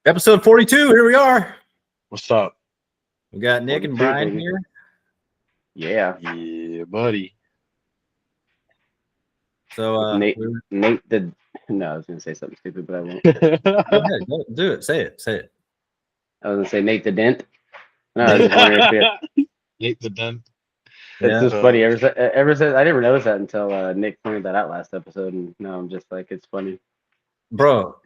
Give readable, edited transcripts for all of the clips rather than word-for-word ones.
Episode 42. Here we are. What's up? We got Nick and Brian baby. here. Yeah. Yeah, buddy. So Nate did. No, I was gonna say something stupid, but I won't. go ahead, do it. Say it. I was gonna say Nate the Dent. No, I was just wondering if Nate the Dent. it's just funny. Ever since I never noticed that until Nick pointed that out last episode, and now I'm just like, it's funny. Bro,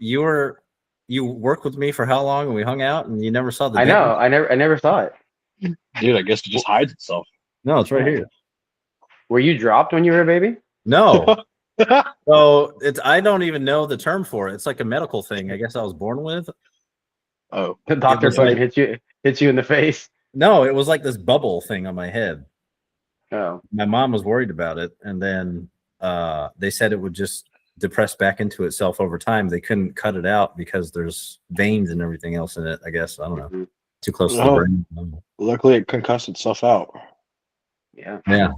you worked with me for how long, and we hung out, and you never saw the. I know. I never saw it. Dude, I guess it just hides itself. No, it's right here. Were you dropped when you were a baby? No. So I don't even know the term for it. It's like a medical thing. I guess I was born with. Oh, The doctor fucking hit you in the face. No, it was like this bubble thing on my head. Oh. My mom was worried about it, and then they said it would just depress back into itself over time. They couldn't cut it out because there's veins and everything else in it. I guess I don't know. Mm-hmm. Too close to the brain. Luckily, it concussed itself out. Yeah.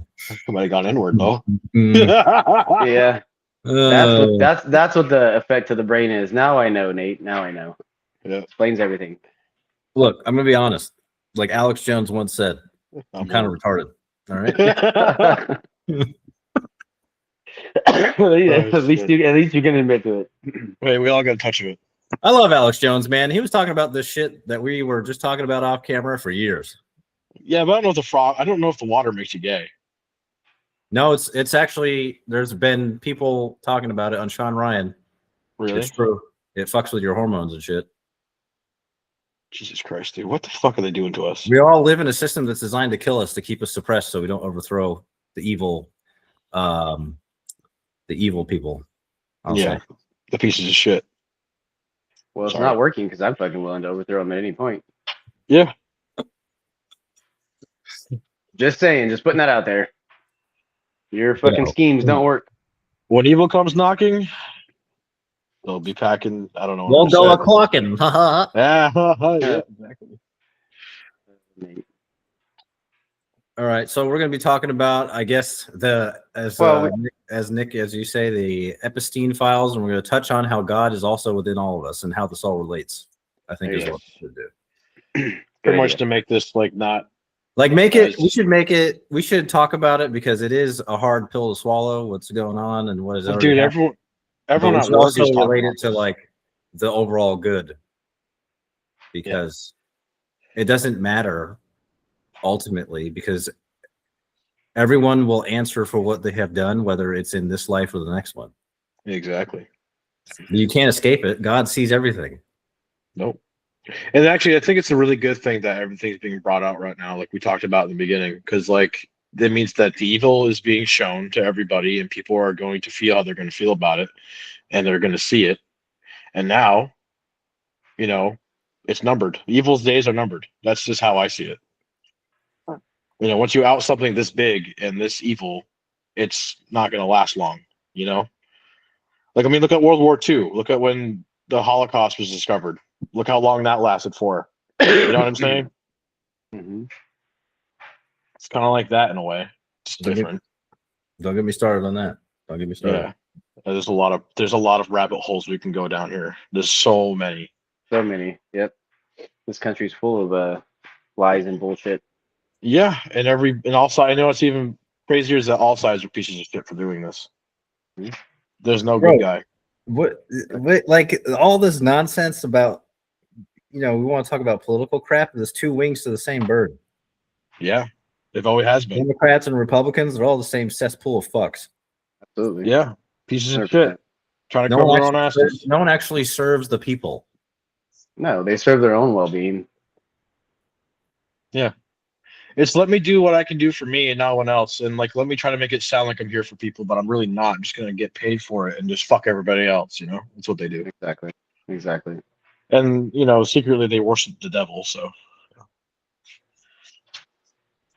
Somebody got inward though. Yeah. That's what the effect of the brain is. Now I know, Nate. Now I know. Yeah. Explains everything. Look, I'm gonna be honest. Like Alex Jones once said, I'm kind of retarded. All right. At least you can admit to it. Wait, we all got a touch of it. I love Alex Jones, man. He was talking about this shit that we were just talking about off camera for years. Yeah, but I don't know if the water makes you gay. No, it's actually, there's been people talking about it on Sean Ryan. Really? It's true. It fucks with your hormones and shit. Jesus Christ, dude. What the fuck are they doing to us? We all live in a system that's designed to kill us, to keep us suppressed so we don't overthrow the evil people. I'll say. The pieces of shit. Well, it's not working because I'm fucking willing to overthrow him at any point. Yeah. Just saying, just putting that out there. Your fucking schemes don't work. When evil comes knocking, they'll be packing. I don't know. Won't go a clocking. Yeah, exactly. All right, so we're going to be talking about, I guess, as Nick, as you say, the Epstein files, and we're going to touch on how God is also within all of us and how this all relates. I think is what we should do. Pretty much to make this not make it. We should talk about it because it is a hard pill to swallow. What's going on and what is it? Dude, everyone at work also is talking related to like the overall good, because it doesn't matter. Ultimately, because everyone will answer for what they have done, whether it's in this life or the next one. Exactly. You can't escape it. God sees everything. Nope. And actually, I think it's a really good thing that everything's being brought out right now, like we talked about in the beginning, because like that means that the evil is being shown to everybody, and people are going to feel how they're going to feel about it, and they're going to see it. And now, it's numbered. Evil's days are numbered. That's just how I see it. Once you out something this big and this evil, it's not going to last long, Like, I mean, look at World War II. Look at when the Holocaust was discovered. Look how long that lasted for. You know what I'm saying? Mm-hmm. It's kind of like that in a way. It's different. Don't get me started on that. Don't get me started. Yeah. There's a lot of rabbit holes we can go down here. There's so many. So many. Yep. This country's full of lies and bullshit. Yeah, and all sides. I know it's even crazier is that all sides are pieces of shit for doing this. There's no good guy. What like all this nonsense about, we want to talk about political crap. There's two wings to the same bird. Yeah, they've always has been. Democrats and Republicans, they're all the same cesspool of fucks. Absolutely. Yeah, pieces of 100%. shit. Trying to cover their own asses. No one actually serves the people. No, they serve their own well-being. Yeah. It's let me do what I can do for me and no one else. And like, let me try to make it sound like I'm here for people, but I'm really not. I'm just going to get paid for it and just fuck everybody else. That's what they do. Exactly. And, secretly they worship the devil. So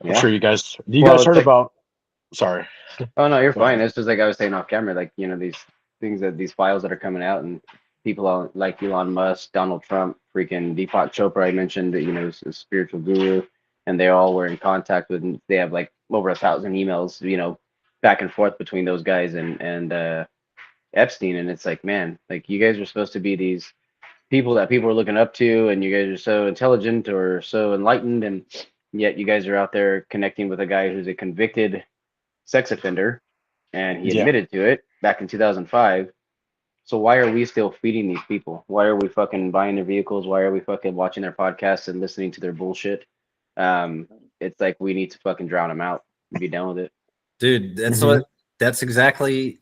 I'm sure you guys heard about, sorry. Oh no, you're fine. It's just like I was saying off camera, like, these things these files that are coming out, and people like Elon Musk, Donald Trump, freaking Deepak Chopra, I mentioned that, is a spiritual guru. And they all were in contact with, and they have like over 1,000 emails, back and forth between those guys and Epstein. And it's like, man, like you guys are supposed to be these people that people are looking up to, and you guys are so intelligent or so enlightened, and yet you guys are out there connecting with a guy who's a convicted sex offender, and he Yeah. admitted to it back in 2005. So why are we still feeding these people? Why are we fucking buying their vehicles? Why are we fucking watching their podcasts and listening to their bullshit? It's like we need to fucking drown them out and be done with it. Dude, that's exactly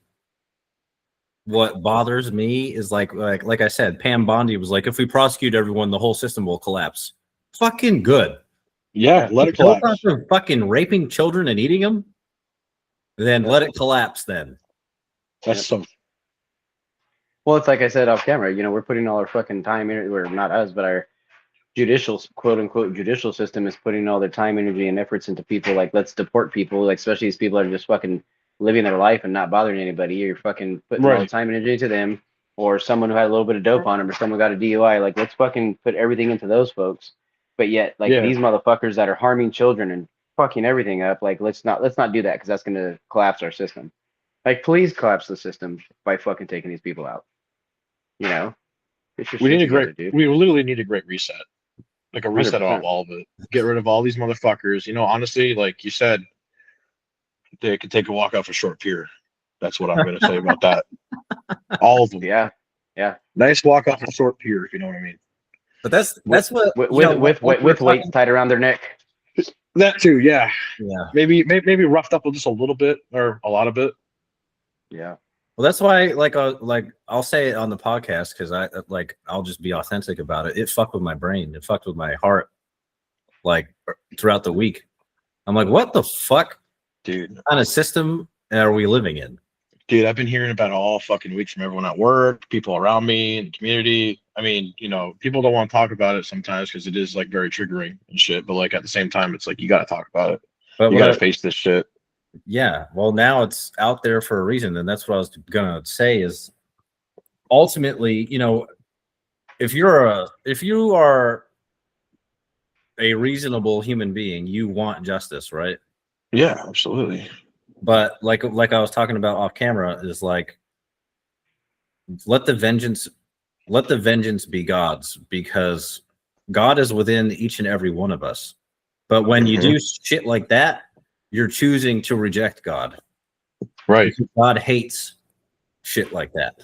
what bothers me is like I said, Pam Bondi was like, if we prosecute everyone, the whole system will collapse. Fucking good. Yeah, let it Built collapse. off of fucking raping children and eating them, then let it collapse then. That's some. Well, it's like I said off camera, we're putting all our fucking time in, or not us, but our judicial, quote unquote, judicial system is putting all their time, energy, and efforts into people. Like, let's deport people, like, especially these people that are just fucking living their life and not bothering anybody. You're fucking putting all the time and energy into them, or someone who had a little bit of dope on them, or someone got a DUI. Like, let's fucking put everything into those folks. But yet, like, these motherfuckers that are harming children and fucking everything up, like, let's not do that, because that's gonna collapse our system. Like, please collapse the system by fucking taking these people out. We need we literally need a great reset. Like a reset 100%. of all of it. Get rid of all these motherfuckers. Honestly, like you said, they could take a walk off a short pier. That's what I'm going to say about that. All of them. Yeah. Nice walk off a short pier, if you know what I mean. But that's what with weights tied around their neck. That too, yeah. Yeah. Maybe roughed up just a little bit or a lot of it. Yeah. Well, that's why, I'll say it on the podcast because I'll just be authentic about it. It fucked with my brain. It fucked with my heart, throughout the week. I'm like, what the fuck, dude? What kind of system are we living in? Dude, I've been hearing about it all fucking week from everyone at work, people around me in the community. I mean, people don't want to talk about it sometimes because it is like very triggering and shit. But at the same time, it's like you got to talk about it. But you got to face this shit. Yeah, well, now it's out there for a reason, and that's what I was gonna say. Is ultimately, if you are a reasonable human being, you want justice, right? Yeah, absolutely. But like I was talking about off camera, is like let the vengeance be God's, because God is within each and every one of us. But when you do shit like that, you're choosing to reject God. Right. Because God hates shit like that.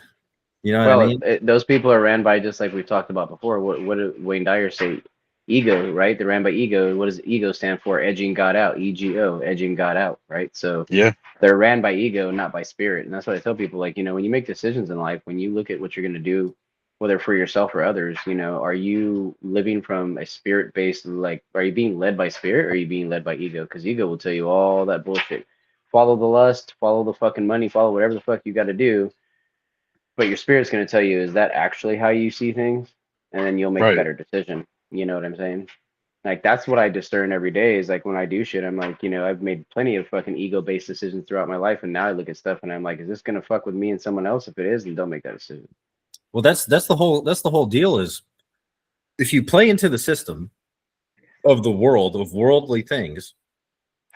You know what I mean? Those people are ran by, just like we talked about before. What did Wayne Dyer say? Ego, right? They're ran by ego. What does ego stand for? Edging God out. EGO, edging God out, right? So yeah, they're ran by ego, not by spirit. And that's what I tell people. Like, when you make decisions in life, when you look at what you're going to do, whether for yourself or others, are you living from a spirit-based, are you being led by spirit, or are you being led by ego? Because ego will tell you all that bullshit. Follow the lust, follow the fucking money, follow whatever the fuck you got to do. But your spirit's going to tell you, is that actually how you see things? And then you'll make a better decision. You know what I'm saying? Like, that's what I discern every day, is like when I do shit, I'm like, I've made plenty of fucking ego-based decisions throughout my life. And now I look at stuff and I'm like, is this going to fuck with me and someone else? If it is, then don't make that decision. Well, that's the whole deal, is if you play into the system of the world, of worldly things,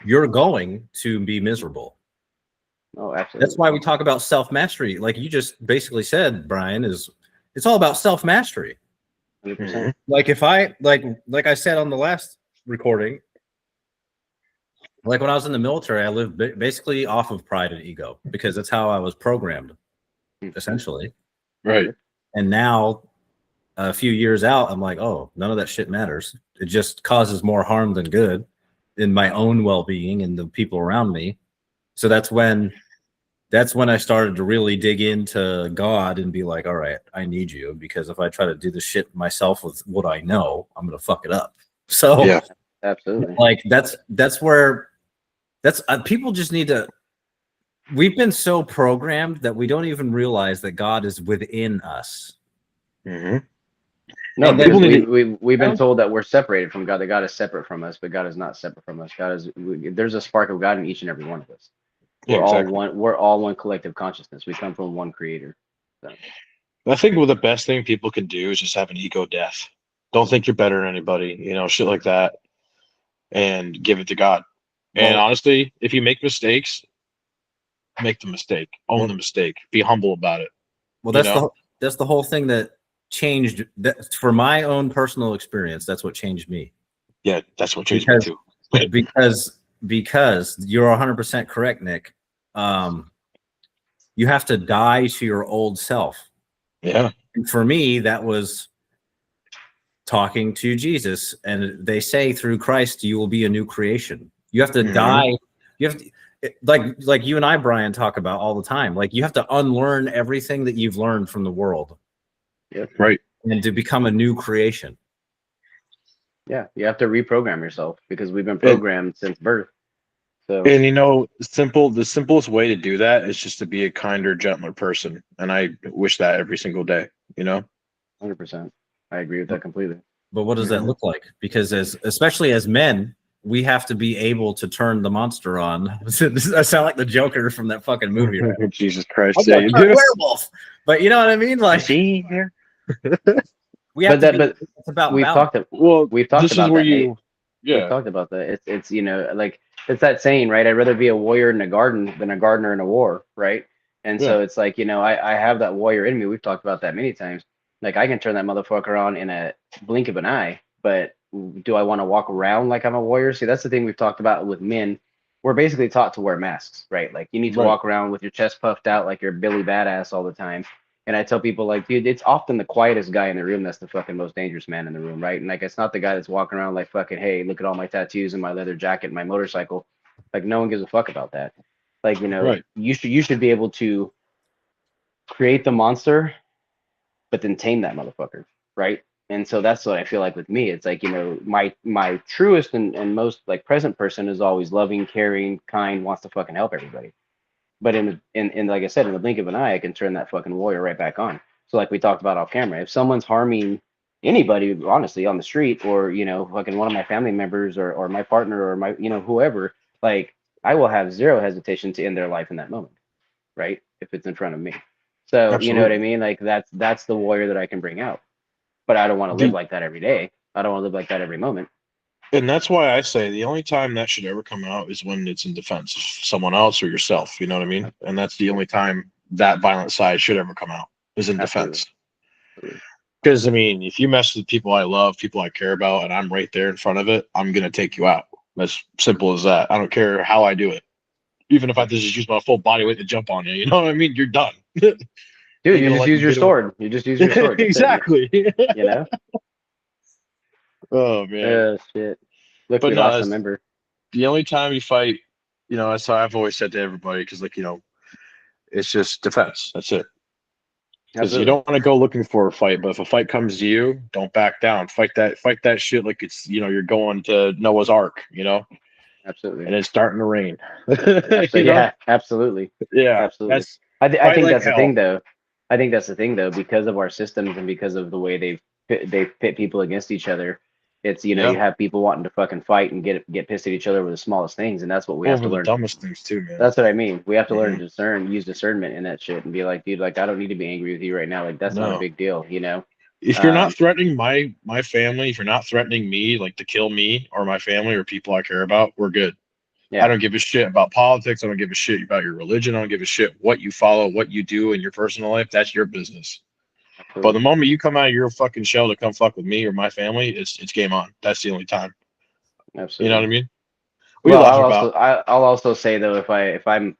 you're going to be miserable. Oh, absolutely. That's why we talk about self-mastery. Like you just basically said, Brian, it's all about self-mastery. 100%. Like if I like I said on the last recording, like when I was in the military, I lived basically off of pride and ego, because that's how I was programmed, essentially. Right. And now, a few years out, I'm like, oh, none of that shit matters. It just causes more harm than good in my own well-being and the people around me. So that's when I started to really dig into God and be like, all right, I need you, because if I try to do this shit myself with what I know, I'm gonna fuck it up. So yeah, absolutely. Like that's where people just need to. We've been so programmed that we don't even realize that God is within us. Mm-hmm. No, because we've been told that we're separated from God, that God is separate from us, but God is not separate from us. There's a spark of God in each and every one of us. We're all one collective consciousness. We come from one creator. So. I think the best thing people can do is just have an ego death. Don't think you're better than anybody, shit like that, and give it to God. And honestly, if you make mistakes, make the mistake, own the mistake, be humble about it. Well, that's the whole thing that changed that for my own personal experience. That's what changed me. Yeah, that's what changed me too. Because you're 100% correct, Nick. You have to die to your old self. Yeah. And for me, that was talking to Jesus, and they say through Christ you will be a new creation. You have to die. You have to, like you and I, Brian, talk about all the time. Like you have to unlearn everything that you've learned from the world. Yep. Right. And to become a new creation. Yeah, you have to reprogram yourself because we've been programmed since birth. So, and you know, the simplest way to do that is just to be a kinder, gentler person. And I wish that every single day, you know? 100%. I agree with that completely. But what does that look like? Because especially as men, we have to be able to turn the monster on. I sound like the Joker from that fucking movie, right? Jesus Christ. I'm a werewolf. But you know what I mean? Like, see here. We have but it's about we've balance. we've talked about that. We've yeah, talked about that. It's you know, like it's that saying, right? I'd rather be a warrior in a garden than a gardener in a war, right? And so it's like, you know, I have that warrior in me. We've talked about that many times. Like I can turn that motherfucker on in a blink of an eye, but do I want to walk around like I'm a warrior? See, that's the thing we've talked about with men. We're basically taught to wear masks, right? Like you need to walk around with your chest puffed out like you're Billy Badass all the time. And I tell people like, dude, it's often the quietest guy in the room that's the fucking most dangerous man in the room, right? And like, it's not the guy that's walking around like fucking, hey, look at all my tattoos and my leather jacket and my motorcycle. Like, no one gives a fuck about that. Like, you know, you should be able to create the monster, but then tame that motherfucker, right? And so that's what I feel like with me. It's like, you know, my truest and most like present person is always loving, caring, kind, wants to fucking help everybody. But in like I said, in the blink of an eye, I can turn that fucking warrior right back on. So like we talked about off camera, if someone's harming anybody, honestly, on the street, or you know, fucking one of my family members, or my partner, or my you know whoever, like I will have zero hesitation to end their life in that moment, right? If it's in front of me. So you know what I mean? Like that's the warrior that I can bring out. But I don't want to live like that every day. I don't want to live like that every moment. And that's why I say the only time that should ever come out is when it's in defense of someone else or yourself. You know what I mean? And that's the only time that violent side should ever come out is in defense. Because I mean, if you mess with people I love, people I care about, and I'm right there in front of it, I'm gonna take you out. As simple as that. I don't care how I do it. Even if I just use my full body weight to jump on you, you know what I mean? You're done. Dude, you just use your sword. You just use your sword. Exactly. You know? Oh man. Oh shit. Look, we lost a member. The only time you fight, you know, that's how I've always said to everybody, because like, you know, it's just defense. That's it. Because you don't want to go looking for a fight, but if a fight comes to you, don't back down. Fight that shit like it's, you know, you're going to Noah's Ark, you know? Absolutely. And it's starting to rain. Yeah, absolutely. Yeah. Absolutely. I think that's the thing though. I think that's the thing though, because of our systems and because of the way they pit people against each other. It's, you know, you have people wanting to fucking fight and get pissed at each other over the smallest things, and that's what we have to learn. The dumbest things too, man. That's what I mean. We have to learn to use discernment in that shit and be like, dude, like I don't need to be angry with you right now. Like that's not a big deal, you know. If you're not threatening my family, if you're not threatening me, like to kill me or my family or people I care about, we're good. Yeah. I don't give a shit about politics. I don't give a shit about your religion. I don't give a shit what you follow, what you do in your personal life. That's your business. Absolutely. But the moment you come out of your fucking shell to come fuck with me or my family, it's game on. That's the only time. Absolutely. You know what I mean? I'll also say though, if I'm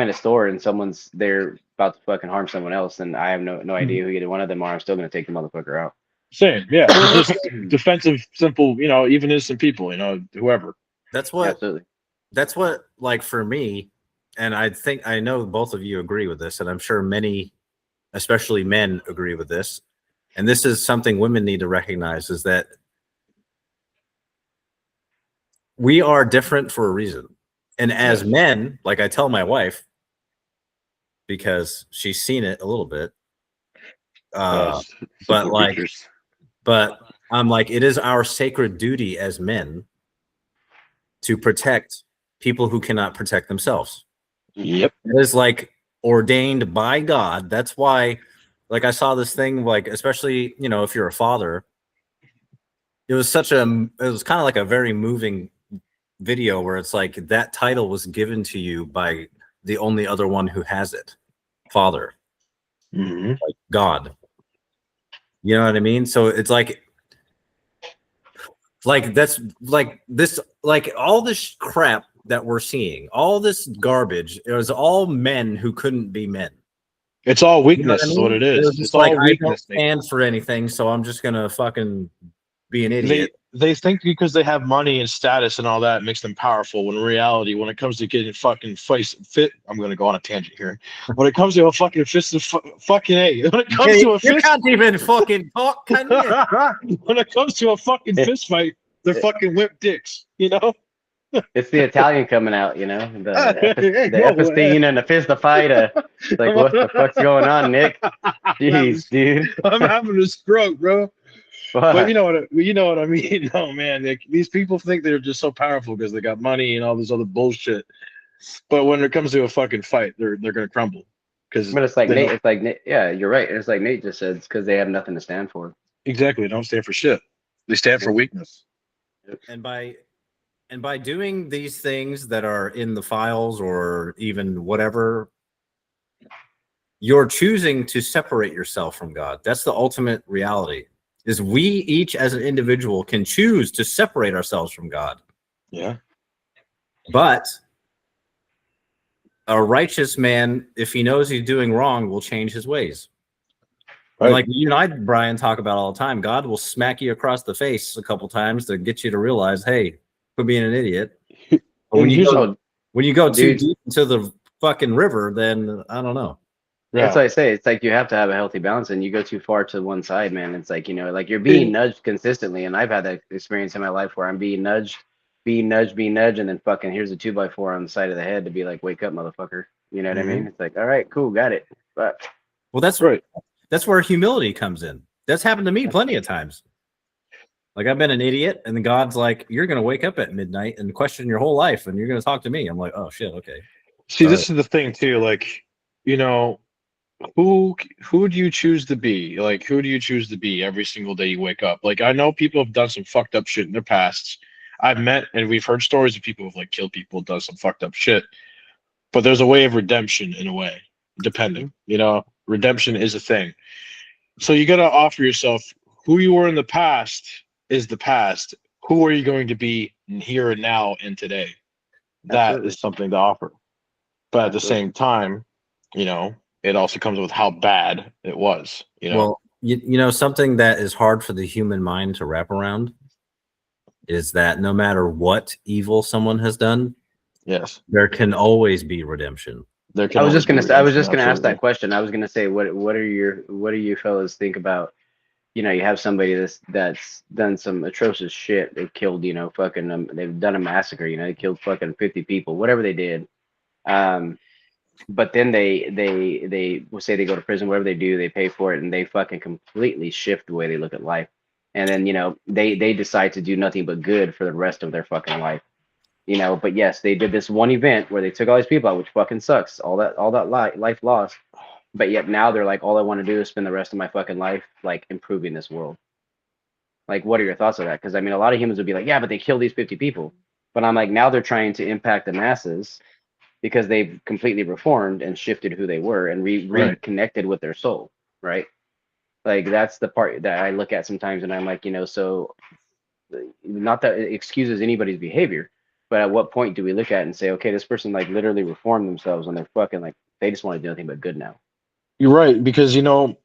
in a store and someone's there about to fucking harm someone else, and I have no idea who either one of them are, I'm still gonna take the motherfucker out. Same, yeah. Just defensive, simple, you know, even innocent people, you know, whoever. That's what. Absolutely. That's what, like for me, and I know both of you agree with this, and I'm sure many, especially men, agree with this. And this is something women need to recognize, is that we are different for a reason. And as men, like I tell my wife, because she's seen it a little bit, but I'm like, it is our sacred duty as men to protect people who cannot protect themselves. Yep. It is like ordained by God. That's why, like I saw this thing, like, especially, you know, if you're a father, it was kind of like a very moving video where it's like that title was given to you by the only other one who has it, Father, like God. You know what I mean? So it's like that's like this, like all this crap that we're seeing, all this garbage. It was all men who couldn't be men. It's all You know weakness, what I is what mean? it It was is. just It's like, all I don't weakness. stand for anything, so I'm just gonna fucking be an idiot. They think because they have money and status and all that makes them powerful. When in reality, when it comes to getting fucking fit, I'm gonna go on a tangent here. When it comes to a fucking fist of fucking a, when it comes to a You fist, can't even fucking talk, can you? when it comes to a fucking fist fight, they're fucking whip dicks. You know. It's the Italian coming out, you know, Hey, the yo, Epstein and the fist of fight. Like, what the fuck's going on, Nick? Jeez, dude. I'm having a stroke, bro. But Fuck. you know what I mean. No, man, these people think they're just so powerful because they got money and all this other bullshit. But when it comes to a fucking fight, they're gonna crumble because But it's like they Nate. don't It's like Nate. Yeah, you're right. It's like Nate just said. It's because they have nothing to stand for. exactly. They don't stand for shit. They stand for Yep. weakness. And by doing these things that are in the files or even whatever, you're choosing to separate yourself from God. That's the ultimate reality. Is we each as an individual can choose to separate ourselves from God. Yeah. But a righteous man, if he knows he's doing wrong, will change his ways. Right. Like you and I, Brian, talk about all the time. God will smack you across the face a couple times to get you to realize, hey, quit being an idiot. But when you go too Dude. deep into the fucking river, then I don't know. That's Yeah. what I say. It's like you have to have a healthy balance, and you go too far to one side, man. It's like, you know, like you're being nudged consistently, and I've had that experience in my life where I'm being nudged, being nudged, and then fucking here's a 2x4 on the side of the head to be like, wake up, motherfucker. You know what I mean? It's like, all right, cool, got it. But Well, that's Right. That's where humility comes in. That's happened to me plenty of times. Like I've been an idiot, and God's like, "You're gonna wake up at midnight and question your whole life, and you're gonna talk to me." I'm like, "Oh shit, okay." See, Sorry. this is the thing too. Like, you know, who do you choose to be? Like, who do you choose to be every single day you wake up? Like, I know people have done some fucked up shit in their pasts. I've met and we've heard stories of people who've like killed people, done some fucked up shit. But there's a way of redemption in a way, depending. You know, redemption is a thing. So you got to offer yourself who you were in the past is the past. Who are you going to be here and now and today? That Absolutely. is something to offer. But at the Absolutely. same time, you know, it also comes with how bad it was. You know, Well, you know, something that is hard for the human mind to wrap around is that no matter what evil someone has done, yes, there can always be redemption. there can I was always just be gonna say, I was redemption, just gonna ask that absolutely. question. I was gonna say, what do you fellas think about? You know, you have somebody that's done some atrocious shit. They killed, you know, fucking they've done a massacre. You know, they killed fucking 50 people, whatever they did. But then they will say they go to prison, whatever they do, they pay for it, and they fucking completely shift the way they look at life. And then, you know, they decide to do nothing but good for the rest of their fucking life. You know, but yes, they did this one event where they took all these people out, which fucking sucks. All that life lost. But yet now they're like, all I want to do is spend the rest of my fucking life like improving this world. Like, what are your thoughts on that? Because I mean, a lot of humans would be like, yeah, but they killed these 50 people. But I'm like, now they're trying to impact the masses because they've completely reformed and shifted who they were and Right. reconnected with their soul, right? Like that's the part that I look at sometimes, and I'm like, you know, so not that it excuses anybody's behavior, but at what point do we look at it and say, okay, this person like literally reformed themselves and they're fucking like they just want to do nothing but good now. You're right, because you know,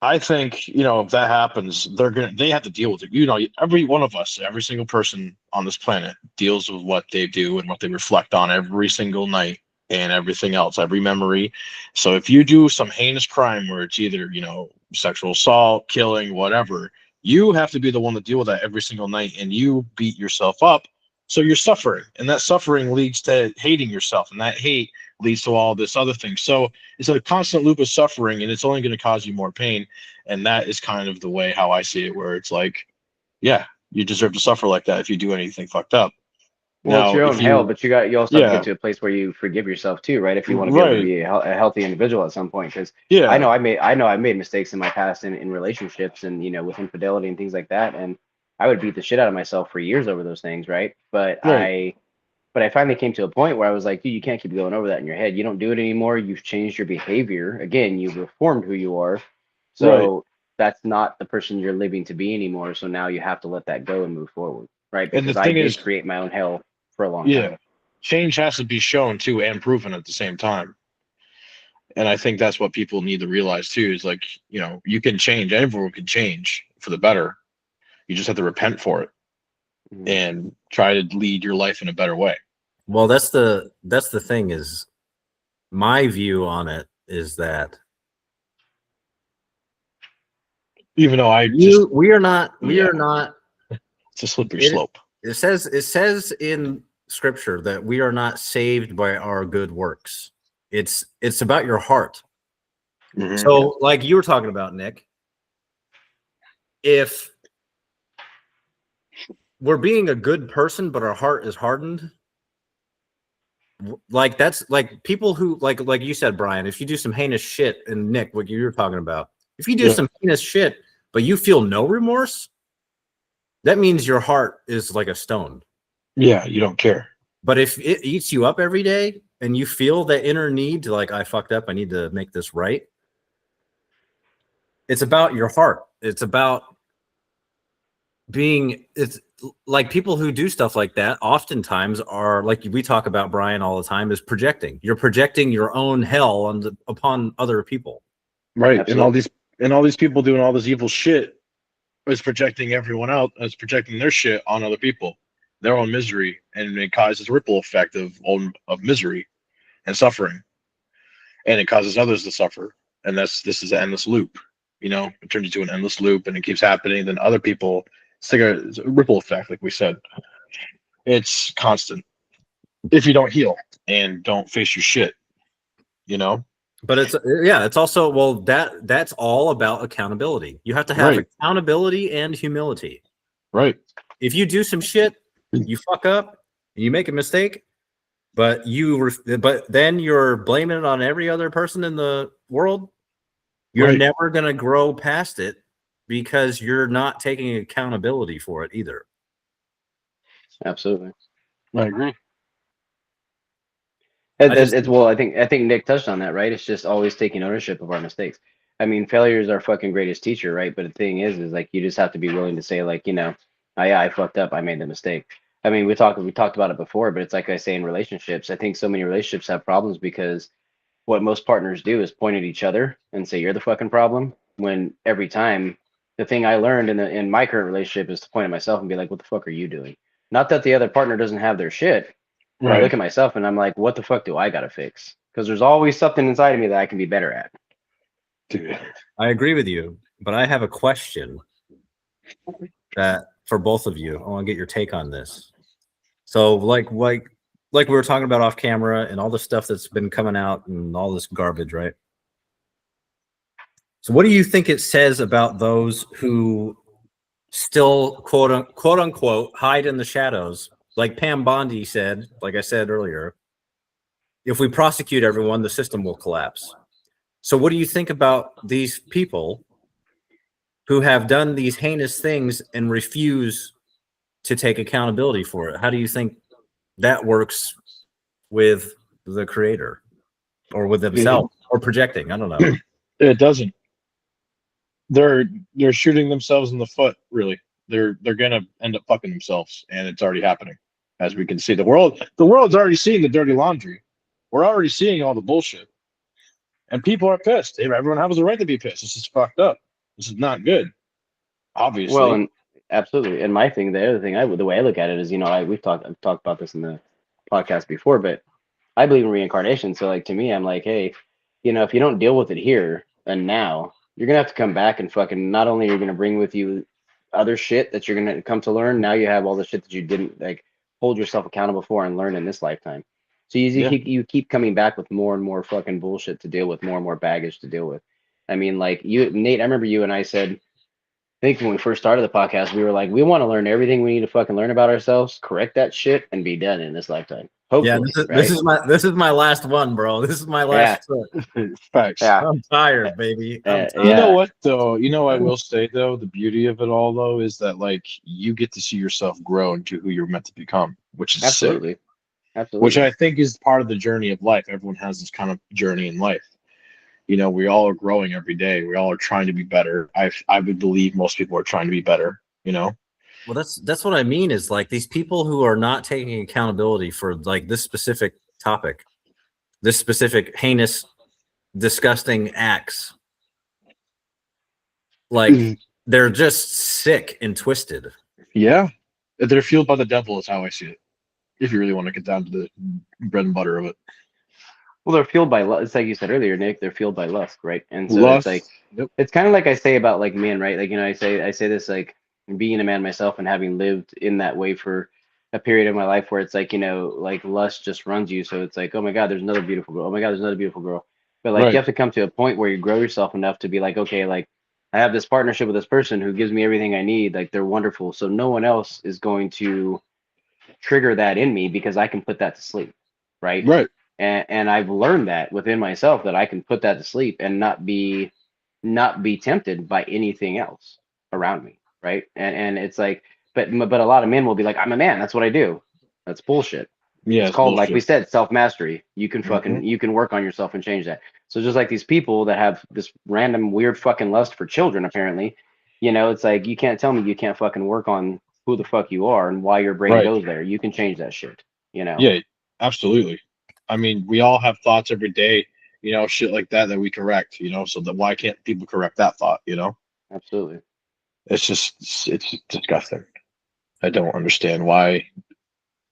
I think, you know, if that happens, they have to deal with it. You know, every one of us, every single person on this planet deals with what they do and what they reflect on every single night and everything else, every memory. So if you do some heinous crime where it's either, you know, sexual assault, killing, whatever, you have to be the one to deal with that every single night and you beat yourself up. So you're suffering, and that suffering leads to hating yourself, and that hate leads to all this other thing. So it's a constant loop of suffering, and it's only going to cause you more pain. And that is kind of the way how I see it, where it's like, yeah, you deserve to suffer like that if you do anything fucked up. Well, it's Now, your own if hell, you, but you also have to yeah, get to a place where you forgive yourself too, right? If you want to be able to right, be a healthy individual at some point, because yeah, I know I made mistakes in my past in relationships and you know with infidelity and things like that, and I would beat the shit out of myself for years over those things, right? right, But I finally came to a point where I was like, dude, you can't keep going over that in your head. You don't do it anymore. You've changed your behavior. Again, you've reformed who you are. right. So that's not the person you're living to be anymore. So now you have to let that go and move forward, right? And the Because I thing did is, create my own hell for a long yeah, time. change has to be shown too and proven at the same time. And I think that's what people need to realize too, is like, you can change. Everyone can change for the better. You just have to repent for it and try to lead your life in a better way. Well, that's the thing is, my view on it is that even though we are not it's a slippery slope. It says in scripture that we are not saved by our good works. It's about your heart. Mm-hmm. So like you were talking about, Nick, if we're being a good person but our heart is hardened, like that's like people who like you said, Brian, if you do some heinous shit, and Nick, what you were talking about, if you do some heinous shit but you feel no remorse, that means your heart is like a stone. Yeah, you don't care. But if it eats you up every day and you feel that inner need to like, I fucked up, I need to make this right, it's about your heart. It's about it's like people who do stuff like that oftentimes are like we talk about, Brian, all the time, is projecting. You're projecting your own hell upon other people. Right. Absolutely. And all these people doing all this evil shit is projecting everyone else, is projecting their shit on other people, their own misery, and it causes a ripple effect of misery and suffering. And it causes others to suffer. And this is an endless loop. It turns into an endless loop and it keeps happening. Then other people, it's like a ripple effect, like we said. It's constant if you don't heal and don't face your shit, But it's also, well, that's all about accountability. You have to have accountability and humility. Right. If you do some shit, you fuck up, you make a mistake, but then you're blaming it on every other person in the world, you're never going to grow past it because you're not taking accountability for it either. Absolutely. I agree. Well, I think Nick touched on that, right? It's just always taking ownership of our mistakes. I mean, failure is our fucking greatest teacher, right? But the thing is like you just have to be willing to say, like, I fucked up, I made the mistake. I mean, we talked about it before, but it's like I say in relationships. I think so many relationships have problems because what most partners do is point at each other and say you're the fucking problem. When every time, the thing I learned in my current relationship is to point at myself and be like, what the fuck are you doing? Not that the other partner doesn't have their shit. But I look at myself and I'm like, what the fuck do I gotta fix? Because there's always something inside of me that I can be better at. Dude. I agree with you, but I have a question that for both of you, I want to get your take on this. So like we were talking about off camera and all the stuff that's been coming out and all this garbage, right? So what do you think it says about those who still quote unquote hide in the shadows? Like Pam Bondi said, like I said earlier, if we prosecute everyone, the system will collapse. So what do you think about these people who have done these heinous things and refuse to take accountability for it? How do you think that works with the creator or with themselves or projecting? I don't know. It doesn't. They're shooting themselves in the foot, really. They're gonna end up fucking themselves, and it's already happening. As we can see, the world's already seeing the dirty laundry. We're already seeing all the bullshit. And people are pissed. Everyone has a right to be pissed. This is fucked up. This is not good. Obviously. Well, and absolutely. And my thing, the other thing, the way I look at it is, I've talked about this in the podcast before, but I believe in reincarnation. So like to me, I'm like, hey, if you don't deal with it here and now, you're gonna have to come back and fucking, not only are you gonna bring with you other shit that you're gonna come to learn, now you have all the shit that you didn't like hold yourself accountable for and learn in this lifetime. So you keep coming back with more and more fucking bullshit to deal with, more and more baggage to deal with. I mean, like you, Nate, I remember you and I said, I think when we first started the podcast, we were like, we want to learn everything we need to fucking learn about ourselves, correct that shit, and be done in this lifetime. Hopefully, this is my last one, bro. This is my last. Facts. Yeah. I'm tired, baby. You know what though? I will say though, the beauty of it all though is that like you get to see yourself grow into who you're meant to become, which is absolutely, sick. Which I think is part of the journey of life. Everyone has this kind of journey in life. You know, we all are growing every day. We all are trying to be better. I would believe most people are trying to be better, you know? Well, that's what I mean is like these people who are not taking accountability for like this specific topic, this specific heinous, disgusting acts. Like they're just sick and twisted. Yeah. They're fueled by the devil is how I see it. If you really want to get down to the bread and butter of it. Well, they're fueled by lust. It's like you said earlier, Nick. They're fueled by lust, right? And so it's Lust. like Yep. it's kind of like I say about like men, right? Like I say this like being a man myself and having lived in that way for a period of my life where it's like like lust just runs you. So it's like, oh my God, there's another beautiful girl. Oh my God, there's another beautiful girl. But like you Right. have to come to a point where you grow yourself enough to be like, okay, like I have this partnership with this person who gives me everything I need. Like they're wonderful. So no one else is going to trigger that in me because I can put that to sleep, right? Right. And I've learned that within myself that I can put that to sleep and not be tempted by anything else around me, right? And it's like, but a lot of men will be like, I'm a man, that's what I do. That's bullshit. Yeah, It's it's called, like we bullshit. said, self mastery. You can Mhm. you can work on yourself and change that. So just like these people that have this random weird fucking lust for children, apparently, it's like you can't tell me you can't fucking work on who the fuck you are and why your brain Right. goes there. You can change that shit. Yeah, absolutely. I mean, we all have thoughts every day, you know, shit like that we correct, you know, so that why can't people correct that thought, you know? Absolutely. It's just it's disgusting. I don't understand why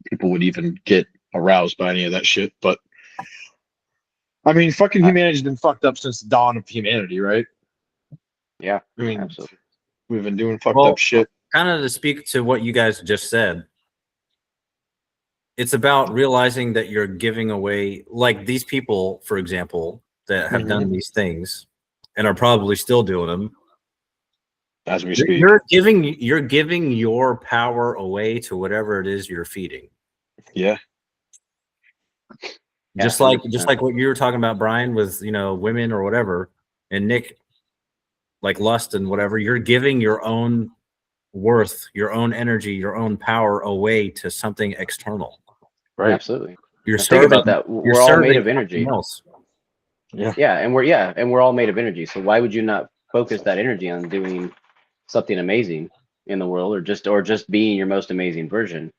people would even get aroused by any of that shit, but I mean, fucking I, humanity's been fucked up since the dawn of humanity, right? yeah, I mean, absolutely. we've been doing fucked up Well, shit. kind of to speak to what you guys just said, it's about realizing that you're giving away, like these people, for example, that have Mhm. done these things and are probably still doing them. As we You're speak. you're giving your power away to whatever it is you're feeding. Yeah. Yeah, Just like 100%. what you were talking about, Brian, with women or whatever, and Nick, like lust and whatever. You're giving your own worth, your own energy, your own power away to something external. Right. Absolutely. You're And think serving. about that. You're We're all made serving of something energy. else. Yeah. Yeah, and we're all made of energy. So why would you not focus that energy on doing something amazing in the world or just being your most amazing version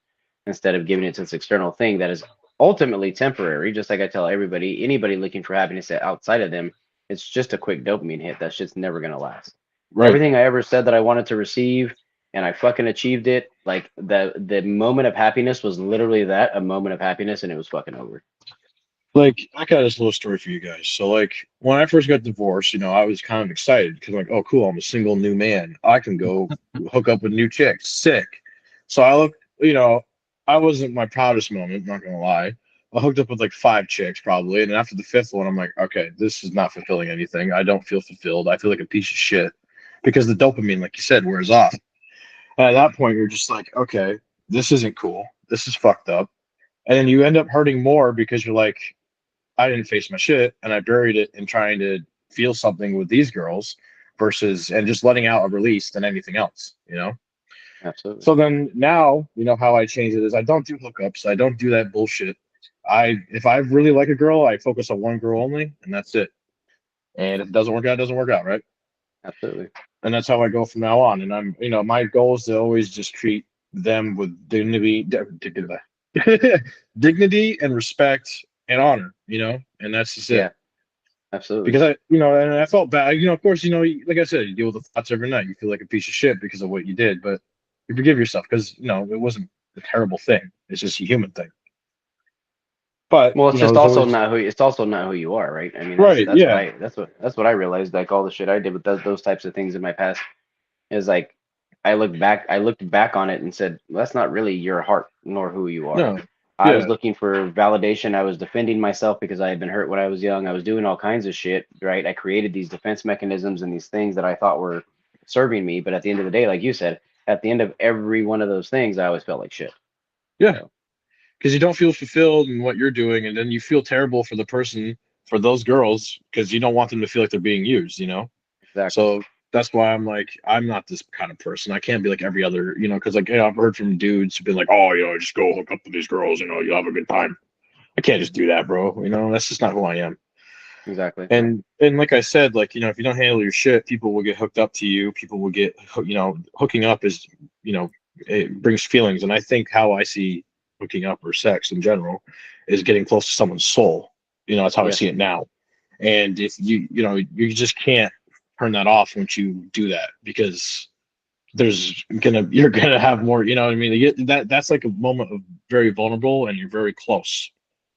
instead of giving it to this external thing that is ultimately temporary, just like I tell everybody, anybody looking for happiness outside of them, it's just a quick dopamine hit. That shit's never gonna last. Right. Everything I ever said that I wanted to receive and I fucking achieved it, like the moment of happiness was literally that, a moment of happiness, and it was fucking over. Like, I got this little story for you guys. So, like, when I first got divorced, you know, I was kind of excited because, like, oh, cool, I'm a single new man. I can go hook up with new chicks. Sick. So I look, you know, I wasn't my proudest moment, not gonna lie. I hooked up with like 5 chicks probably, and then after the 5th one, I'm like, okay, this is not fulfilling anything. I don't feel fulfilled. I feel like a piece of shit because the dopamine, like you said, wears off. And at that point, you're just like, okay, this isn't cool. This is fucked up. And then you end up hurting more because you're like, I didn't face my shit and I buried it in trying to feel something with these girls versus and just letting out a release than anything else, you know? Absolutely. So then now, you know, how I change it is I don't do hookups. I don't do that bullshit. If I really like a girl, I focus on one girl only and that's it. And if it doesn't work out, it doesn't work out, right? Absolutely. And that's how I go from now on. And I'm, you know, my goal is to always just treat them with dignity and respect and honor, you know, and that's just it. Yeah, absolutely. Because I, you know, and I felt bad. You know, of course, you know, like I said, you deal with the thoughts every night. You feel like a piece of shit because of what you did, but you forgive yourself because you know it wasn't a terrible thing. It's just a human thing. But Well, you it's know, just there's also always not it's also not who you are, right? I mean, right. Yeah. that's what I realized. Like all the shit I did with those types of things in my past is like I looked back on it and said, well, that's not really your heart nor who you are. No. I was Yeah. looking for validation. I was defending myself because I had been hurt when I was young. I was doing all kinds of shit, right? I created these defense mechanisms and these things that I thought were serving me. But at the end of the day, like you said, at the end of every one of those things, I always felt like shit. Yeah. So, Because you don't feel fulfilled in what you're doing, and then you feel terrible for the person, for those girls, because you don't want them to feel like they're being used. You know. exactly. So that's why I'm like, I'm not this kind of person. I can't be like every other, you know, because like I've heard from dudes who've been like, oh, you know, just go hook up with these girls, you know, you'll have a good time. I can't just do that, bro. You know, that's just not who I am. Exactly. And like I said, like, you know, if you don't handle your shit, people will get hooked up to you. People will get, you know, hooking up is, you know, it brings feelings. And I think how I see hooking up or sex in general is getting close to someone's soul. You know, that's how I Yeah. see it now. And if you know, you just can't turn that off once you do that, because you're gonna have more, you know what I mean? That's like a moment of very vulnerable, and you're very close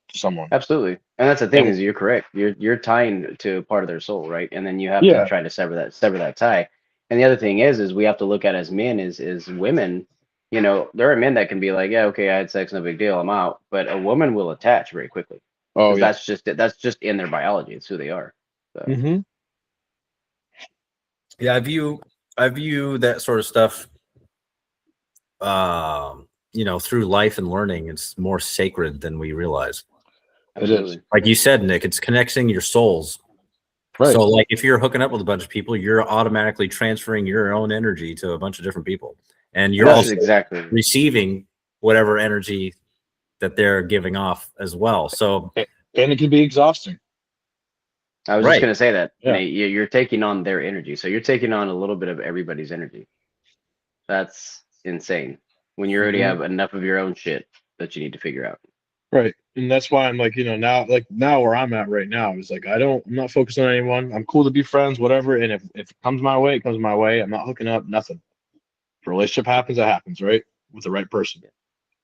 to someone. Absolutely. And that's the thing And is you're correct. You're tying to part of their soul, right? And then you have to yeah, try to sever that tie. And the other thing is we have to look at as men is women, you know, there are men that can be like, yeah, okay, I had sex, no big deal, I'm out. But a woman will attach very quickly oh because yeah. that's just in their biology. It's who they are. So Mm-hmm. Yeah, I view that sort of stuff, you know, through life and learning. It's more sacred than we realize. It is. absolutely. Like you said, Nick, it's connecting your souls. Right. So, like, if you're hooking up with a bunch of people, you're automatically transferring your own energy to a bunch of different people, and you're That's also exactly. receiving whatever energy that they're giving off as well. So, And it can be exhausting. I was just right, gonna say that, Yeah. Nate, you're taking on their energy. So you're taking on a little bit of everybody's energy. That's insane. When you already Mhm. have enough of your own shit that you need to figure out. Right. And that's why I'm like, you know, now where I'm at right now is like, I'm not focused on anyone. I'm cool to be friends, whatever. And if it comes my way, it comes my way. I'm not hooking up, nothing. If a relationship happens, that happens, right? With the right person.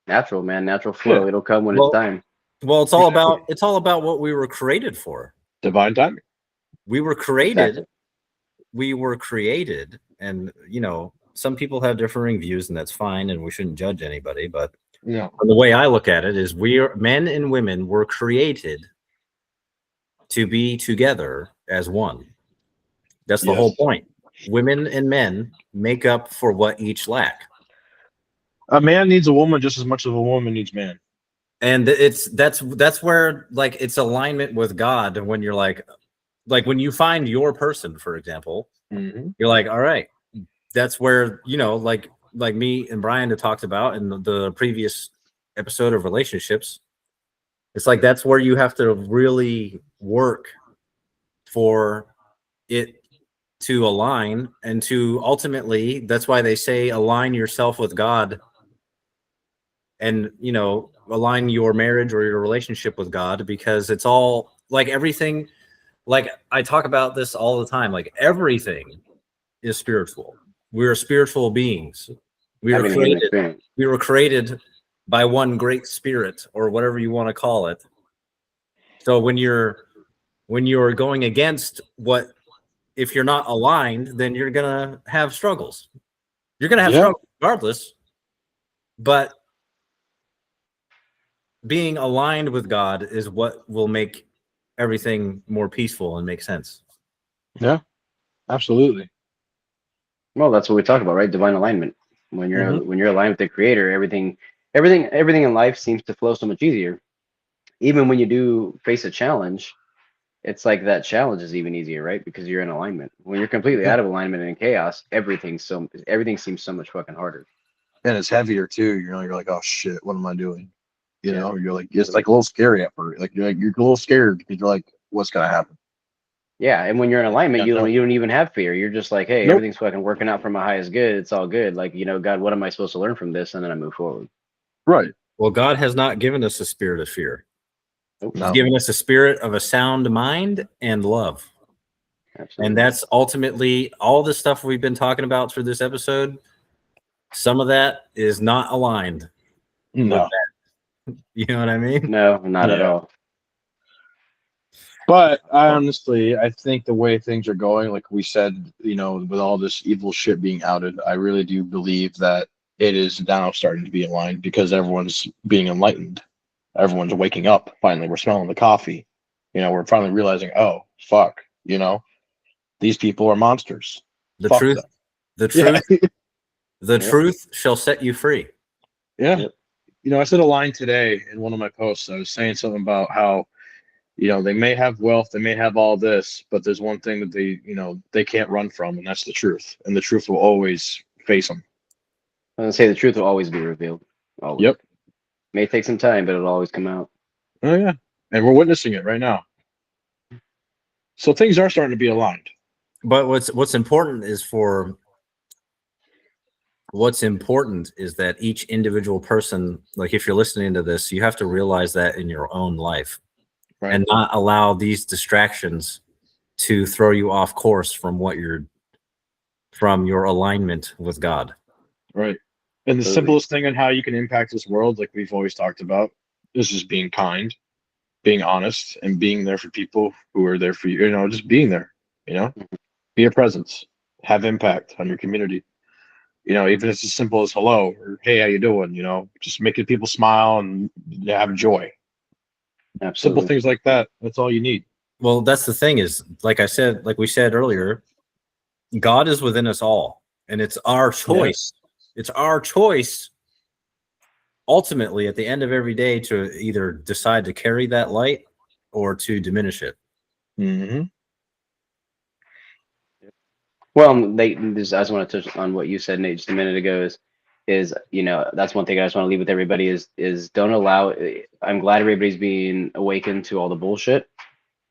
Natural, man, natural flow. Yeah. It'll come when it's well, time. it's Exactly. all about what we were created for. Divine timing. We were created. Exactly. We were created, and you know, some people have differing views, and that's fine, and we shouldn't judge anybody. But Yeah. the way I look at it is, men and women were created to be together as one. That's the whole Yes. point. Women and men make up for what each lack. A man needs a woman just as much as a woman needs man. And that's where, like, it's alignment with God. And when you're like when you find your person, for example, Mm-hmm. you're like, all right, that's where, you know, like me and Brian had talked about in the previous episode of relationships. It's like that's where you have to really work for it to align, and to ultimately, that's why they say align yourself with God, and, you know, align your marriage or your relationship with God, because it's all like everything. Like, I talk about this all the time, like everything is spiritual. We are spiritual beings. we were Having a human created experience. we were created by one great spirit, or whatever you want to call it. So when you're going against what, if you're not aligned, then you're gonna have struggles. You're gonna have Yeah. struggles regardless. But being aligned with God is what will make everything more peaceful and make sense. Yeah. Absolutely. Well, that's what we talk about, right? Divine alignment. Mm-hmm. When you're aligned with the creator, everything in life seems to flow so much easier. Even when you do face a challenge, it's like that challenge is even easier, right? Because you're in alignment. When you're completely Yeah. out of alignment and in chaos, everything seems so much fucking harder. And it's heavier too. You know, you're like, oh shit, what am I doing? You Yeah. know, you're like, it's like a little scary at first. Like you're a little scared because you're like, what's gonna happen? Yeah, and when you're in alignment, Yeah, no. you don't even have fear. You're just like, hey, Nope. everything's fucking working out for my highest good. It's all good. Like, you know, God, what am I supposed to learn from this? And then I move forward. Right. Well, God has not given us a spirit of fear. Nope. He's No. given us a spirit of a sound mind and love. Absolutely. And that's ultimately all the stuff we've been talking about through this episode. Some of that is not aligned with No. that. You know what I mean? No, not at Yeah. all. But I think the way things are going, like we said, you know, with all this evil shit being outed, I really do believe that it is now starting to be aligned because everyone's being enlightened. Everyone's waking up. Finally, we're smelling the coffee. You know, we're finally realizing, oh, fuck, you know, these people are monsters. The Fuck truth, them. the Yeah. truth, the Yep. truth shall set you free. Yeah. Yep. You know, I said a line today in one of my posts. I was saying something about how, you know, they may have wealth, they may have all this, but there's one thing that they can't run from, and that's the truth. And the truth will always face them. I'm gonna say the truth will always be revealed. Always. Yep. May take some time, but it'll always come out. Oh yeah. And we're witnessing it right now. So things are starting to be aligned. But what's important is that each individual person, like if you're listening to this, you have to realize that in your own life, Right. and not allow these distractions to throw you off course from your alignment with God. Right. And the simplest thing on how you can impact this world, like we've always talked about, is just being kind, being honest, and being there for people who are there for you. You know, just being there. You know, be a presence, have impact on your community. You know, even if it's as simple as hello or hey, how you doing? You know, just making people smile and have joy. Absolutely. Simple things like that. That's all you need. Well, that's the thing is, like we said earlier, God is within us all, and it's our choice. Yes. It's our choice, ultimately, at the end of every day, to either decide to carry that light or to diminish it. Mm-hmm. Well, I just want to touch on what you said, Nate, just a minute ago. Is you know, that's one thing I just want to leave with everybody is don't allow. I'm glad everybody's being awakened to all the bullshit,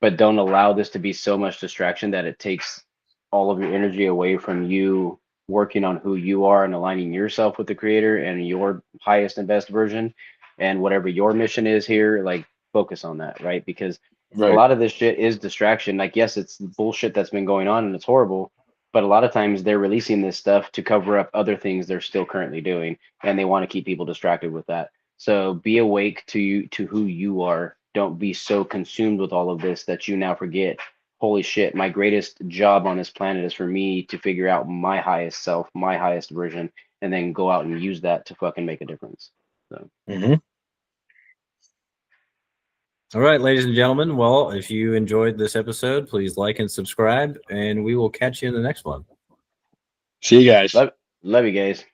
but don't allow this to be so much distraction that it takes all of your energy away from you working on who you are and aligning yourself with the creator and your highest and best version, and whatever your mission is here, like focus on that, right? Because a lot of this shit is distraction. Like, yes, it's bullshit that's been going on and it's horrible, but a lot of times they're releasing this stuff to cover up other things they're still currently doing, and they want to keep people distracted with that. So be awake to who you are. Don't be so consumed with all of this that you now forget, holy shit, my greatest job on this planet is for me to figure out my highest self, my highest version, and then go out and use that to fucking make a difference. So All right, ladies and gentlemen. Well, if you enjoyed this episode, please like and subscribe, and we will catch you in the next one. See you guys. Love you guys.